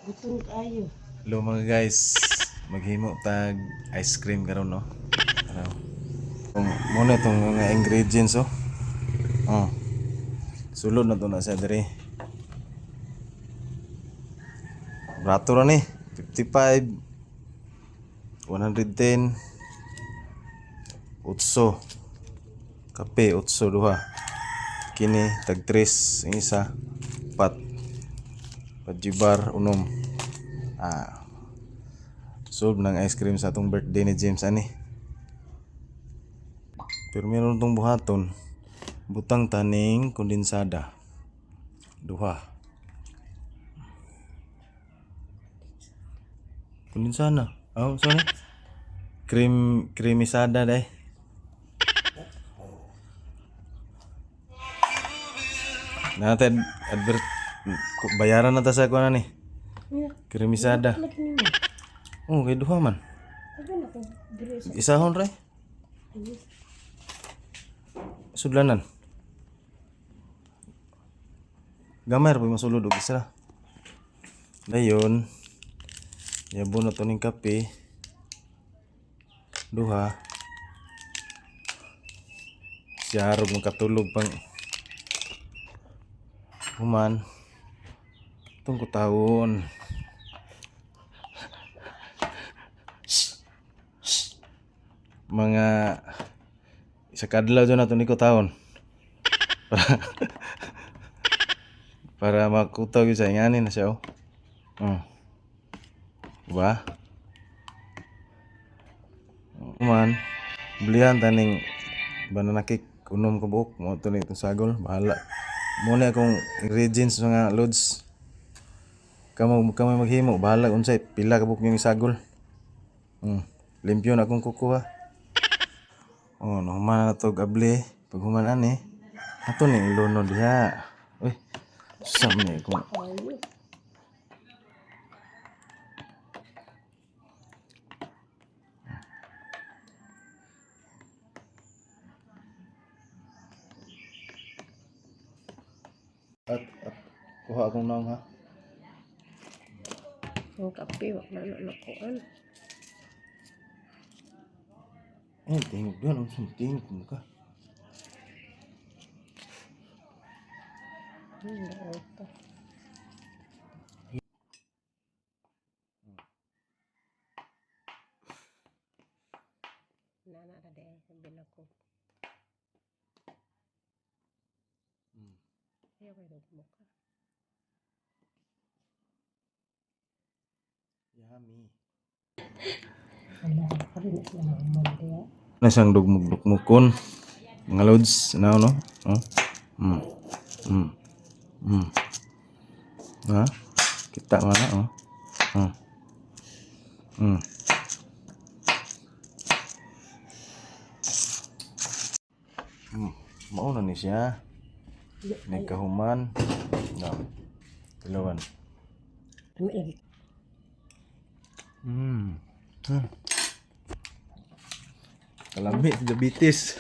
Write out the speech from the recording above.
Gutom kayo. Hello mga guys, maghimo tag ice cream karon no. Araw. Muna itong mga ingredients oh. Oh. Sulod na to na sa diri. Brato ra ni 55 110 utso. Kape utso duha. Kini tag 3 ang isa. Pat. Pajibar unom. Solve ng ice cream sa atong birthday ni James ani. Pero meron tong buhaton. Butang taning kondensada. Duha. Kondensada. Oh, sorry. Creamisada dai. Natin bayaran na ta sa kuan ni. Creamisada. Oh, kay duha man. Isahon ray. Sudlanan. Gamay ra masulod og isa. Dayon. Yabon na to ning kape. Duha. Siya arog makatulog pang human. Itong kutahon. Mga isa kadlaw dyan na ito ni kutahon. Para makutaw yun sa inganin na siya oh. Diba? Human. Belihan taning banana cake. Unom ka buok. Mga ito na itong sagol. Bahala. Muna akong ingredients mga loads. Kamay maghimo. Bahala unsay. Pila ka buok yung isagol. Limpyo na akong kukuha. Oh, nahuman na ito gabli. Pag human ani. Ito ni ilono diha. Uy. Susam ni kung. At kuha akong naong ha. Ang kape, wak na nakuan. Tingog doon. Ang tingog mo ka. Daot pa. Nana na dahil sabihin ako. Ayaw kayo nagmukha. Yummy. Wala pa rin sila mamandaya. Nasang dugmug-dugmukon. Mga loads. Ano no? Oh. Ha? Kita mana oh. Mau na ni siya. Nagkahuman. No. Dalawan. Lagi. Kalami diabetes.